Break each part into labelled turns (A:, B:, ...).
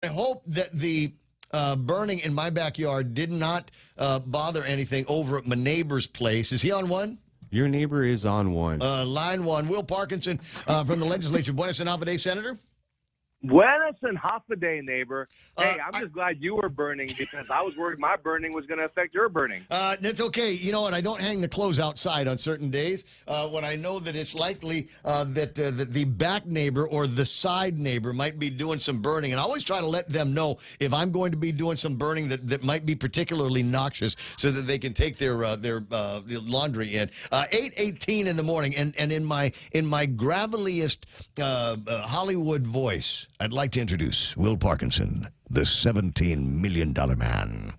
A: I hope that the burning in my backyard did not bother anything over at my neighbor's place. Is he on one?
B: Your neighbor is on one.
A: Line one. Will Parkinson from the legislature. Buenas and Day, Senator.
C: Buenas and half a day, neighbor. Hey, I'm just glad you were burning because I was worried my burning was going to affect your burning.
A: That's okay. You know what? I don't hang the clothes outside on certain days when I know that it's likely that the back neighbor or the side neighbor might be doing some burning. And I always try to let them know if I'm going to be doing some burning that might be particularly noxious so that they can take their laundry in. 8:18 in the morning. And in my graveliest Hollywood voice, I'd like to introduce Will Parkinson, the $17 million man.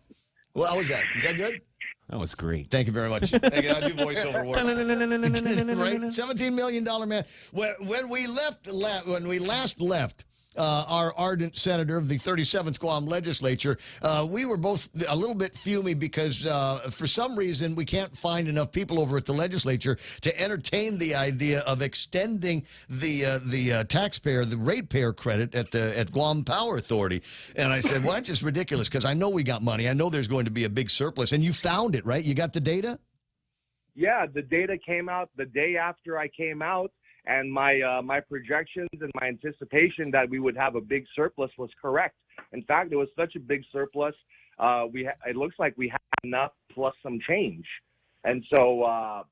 A: Well, how was that? Is that good?
B: That was great.
A: Thank you very much. Thank you. I do voiceover work. Right? $17 million man. When we last left our ardent senator of the 37th Guam legislature, we were both a little bit fumy because for some reason we can't find enough people over at the legislature to entertain the idea of extending the taxpayer, the ratepayer credit at Guam Power Authority. And I said, well, that's just ridiculous because I know we got money. I know there's going to be a big surplus. And you found it, right? You got the data?
C: Yeah, the data came out the day after I came out. And my projections and my anticipation that we would have a big surplus was correct. In fact, it was such a big surplus. It looks like we have enough plus some change. And so,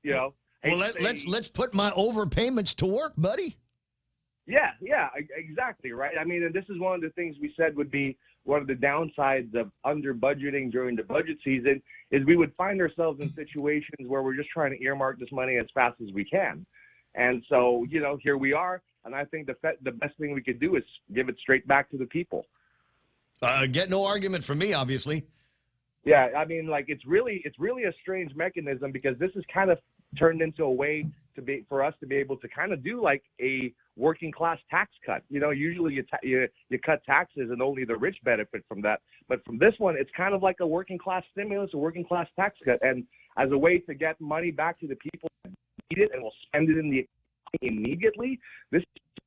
C: you know.
A: Well, let's put my overpayments to work, buddy.
C: Yeah, exactly, right? I mean, and this is one of the things we said would be one of the downsides of under budgeting during the budget season is we would find ourselves in situations where we're just trying to earmark this money as fast as we can. And so, you know, here we are. And I think the best thing we could do is give it straight back to the people.
A: Get no argument from me, obviously.
C: Yeah, I mean, like it's really a strange mechanism because this is kind of turned into a way for us to be able to kind of do like a working class tax cut. You know, usually you cut taxes and only the rich benefit from that. But from this one, it's kind of like a working class stimulus, a working class tax cut. And as a way to get money back to the people that need it and will spend it in the economy immediately, this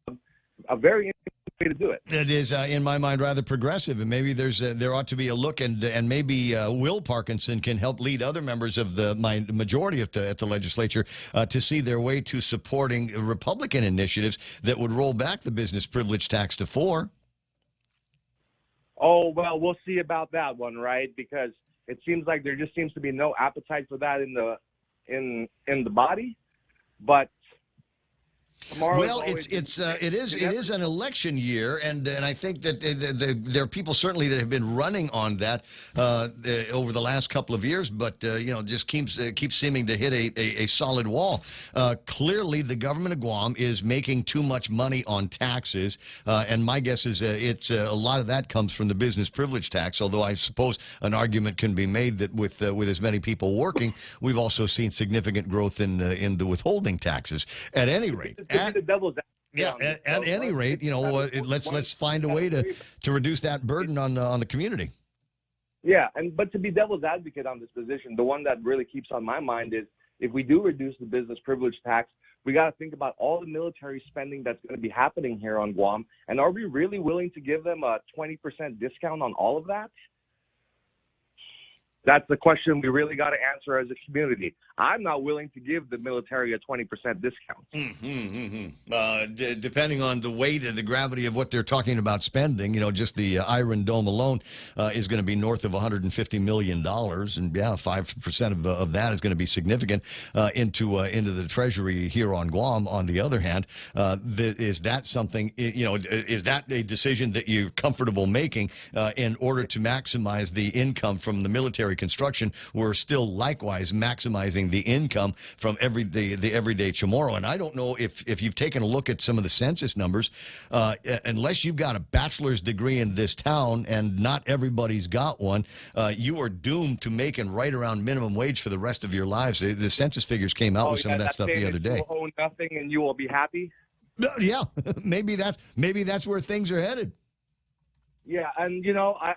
C: is a very interesting way to do it.
A: It is, in my mind, rather progressive, and maybe there ought to be a look, and maybe Will Parkinson can help lead other members of the majority at the legislature to see their way to supporting Republican initiatives that would roll back the business privilege tax to 4%.
C: Oh, well, we'll see about that one, right? Because it seems like there just seems to be no appetite for that in the body, but.
A: Well, it is an election year, and I think that there are people certainly that have been running on that over the last couple of years, but just keeps seeming to hit a solid wall. Clearly, the government of Guam is making too much money on taxes, and my guess is it's a lot of that comes from the business privilege tax. Although I suppose an argument can be made that with as many people working, we've also seen significant growth in the withholding taxes. At any rate. At any rate, let's find a way to reduce that burden on the community.
C: Yeah, but to be devil's advocate on this position, the one that really keeps on my mind is if we do reduce the business privilege tax, we got to think about all the military spending that's going to be happening here on Guam, and are we really willing to give them a 20% discount on all of that? That's the question we really got to answer as a community. I'm not willing to give the military a 20% discount.
A: Depending on the weight and the gravity of what they're talking about spending, just the Iron Dome alone is going to be north of $150 million. And 5% of that is going to be significant into the Treasury here on Guam. On the other hand, is that something, is that a decision that you're comfortable making in order to maximize the income from the military construction? We're still likewise maximizing the income from the everyday Chamorro. And I don't know if you've taken a look at some of the census numbers, unless you've got a bachelor's degree in this town, and not everybody's got one, you are doomed to making right around minimum wage for the rest of your lives. The census figures came out with some of that stuff the other day.
C: You will own nothing and you will be happy?
A: Yeah, maybe that's where things are headed.
C: Yeah, and,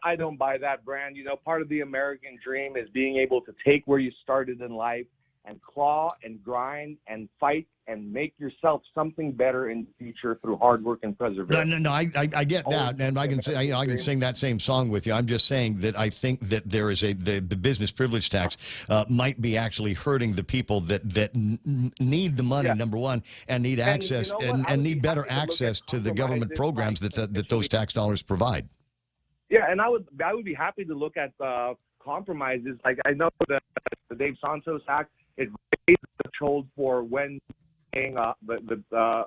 C: I don't buy that, Brand. Part of the American dream is being able to take where you started in life and claw and grind and fight and make yourself something better in the future through hard work and perseverance.
A: No, I get that, and I can say, I can sing that same song with you. I'm just saying that I think that there is the business privilege tax might be actually hurting the people that need the money, number one, and need access and need better access to the government programs that those tax dollars provide.
C: Yeah, and I would be happy to look at compromises. Like I know the Dave Santos Act, it raised the threshold for when paying the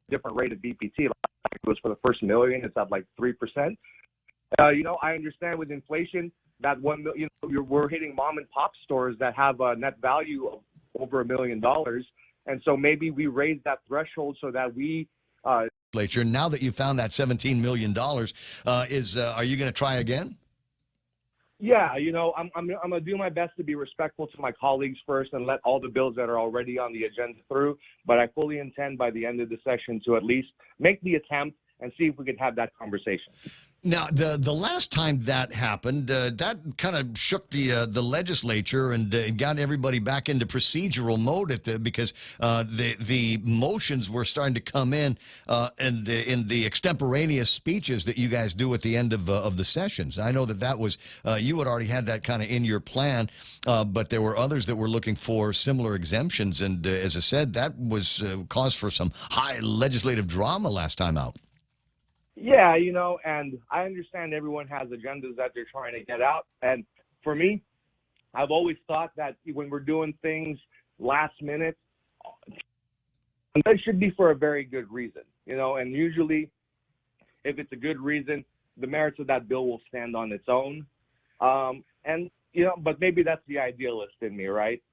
C: different rate of BPT. Like it was for the first million, it's at like 3%. I understand with inflation that we're hitting mom and pop stores that have a net value of over $1 million, and so maybe we raise that threshold so that we.
A: Now that you found that $17 million, are you going to try again?
C: Yeah, I'm gonna do my best to be respectful to my colleagues first and let all the bills that are already on the agenda through. But I fully intend by the end of the session to at least make the attempt and see if we could have that conversation.
A: Now, the last time that happened, that kind of shook the legislature and got everybody back into procedural mode because the motions were starting to come in and in the extemporaneous speeches that you guys do at the end of the sessions. I know that was you had already had that kind of in your plan, but there were others that were looking for similar exemptions, and as I said, that was cause for some high legislative drama last time out.
C: Yeah, and I understand everyone has agendas that they're trying to get out. And for me, I've always thought that when we're doing things last minute, that should be for a very good reason, and usually if it's a good reason, the merits of that bill will stand on its own. But maybe that's the idealist in me, right?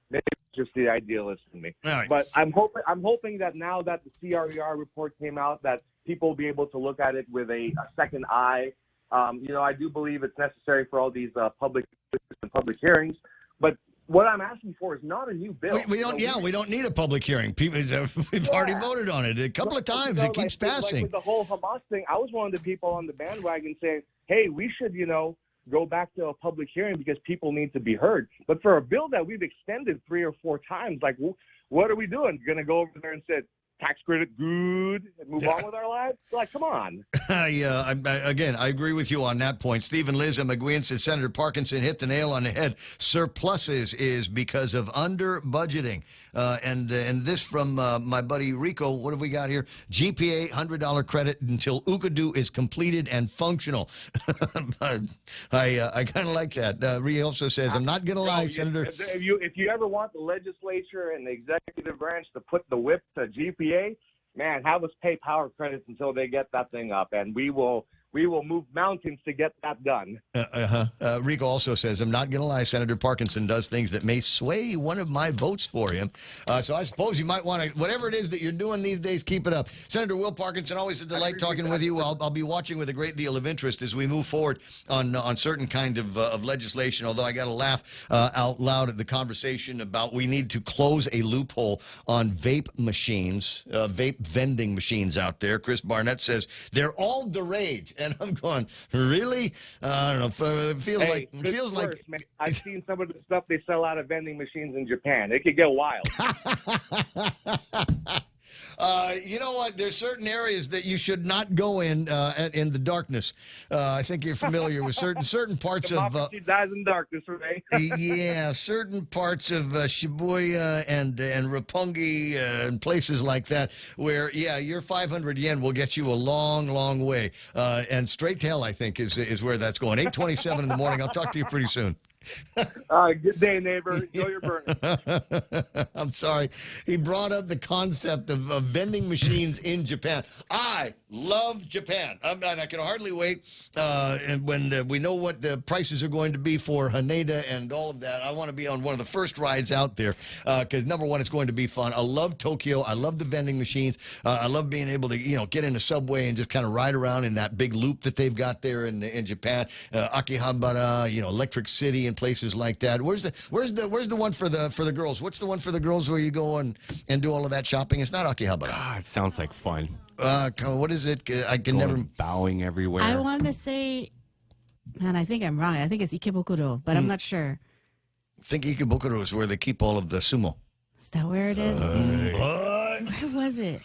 C: Maybe it's just the idealist in me.
A: Right.
C: But I'm hoping that now that the CRER report came out, that people will be able to look at it with a second eye. I do believe it's necessary for all these public hearings. But what I'm asking for is not a new bill.
A: We don't need a public hearing. We've already voted on it a couple of times. It keeps passing.
C: Like with the whole Hamas thing, I was one of the people on the bandwagon saying, hey, we should, go back to a public hearing because people need to be heard. But for a bill that we've extended 3 or 4 times, like, what are we doing? You're going to go over there and say, tax credit good and move on with our lives? Like, come on.
A: Again, I agree with you on that point. Stephen Liz and McGuinn said Senator Parkinson hit the nail on the head. Surpluses is because of under budgeting. And this from my buddy Rico. What have we got here? GPA $100 credit until Ukadu is completed and functional. I kind of like that. Rico also says, I'm not going to lie, Senator.
C: If you ever want the legislature and the executive branch to put the whip to GPA, man, have us pay power credits until they get that thing up, and we will move mountains to get that done.
A: Rico also says, I'm not going to lie, Senator Parkinson does things that may sway one of my votes for him. So I suppose you might want to, whatever it is that you're doing these days, keep it up. Senator Will Parkinson, always a delight talking with you. I'll be watching with a great deal of interest as we move forward on certain kind of legislation, although I got to laugh out loud at the conversation about we need to close a loophole on vape machines, vape vending machines out there. Chris Barnett says they're all the rage. And I'm going, really? I don't know. It feels like.
C: Man. I've seen some of the stuff they sell out of vending machines in Japan. It could get wild.
A: You know what? There's certain areas that you should not go in the darkness. I think you're familiar with certain parts of.
C: She dies in darkness, right?
A: Yeah, certain parts of Shibuya and Roppongi and places like that, where your 500 yen will get you a long, long way. And straight to hell, I think, is where that's going. 8:27 in the morning. I'll talk to you pretty soon.
C: Good day, neighbor. Enjoy your burger.
A: I'm sorry. He brought up the concept of vending machines in Japan. I love Japan. I can hardly wait. And when we know what the prices are going to be for Haneda and all of that, I want to be on one of the first rides out there because, number one, it's going to be fun. I love Tokyo. I love the vending machines. I love being able to, get in a subway and just kind of ride around in that big loop that they've got there in Japan. Akihabara, Electric City, and places like that. Where's the one for the girls? What's the one for the girls where you go and do all of that shopping? It's not Akihabara.
B: God, it sounds like fun.
A: What is it? I can never
B: bowing everywhere.
D: I want to say, and I think I'm wrong. I think it's Ikebukuro, but I'm not sure.
A: I think Ikebukuro is where they keep all of the sumo.
D: Is that where it is?
A: What?
D: Where was it?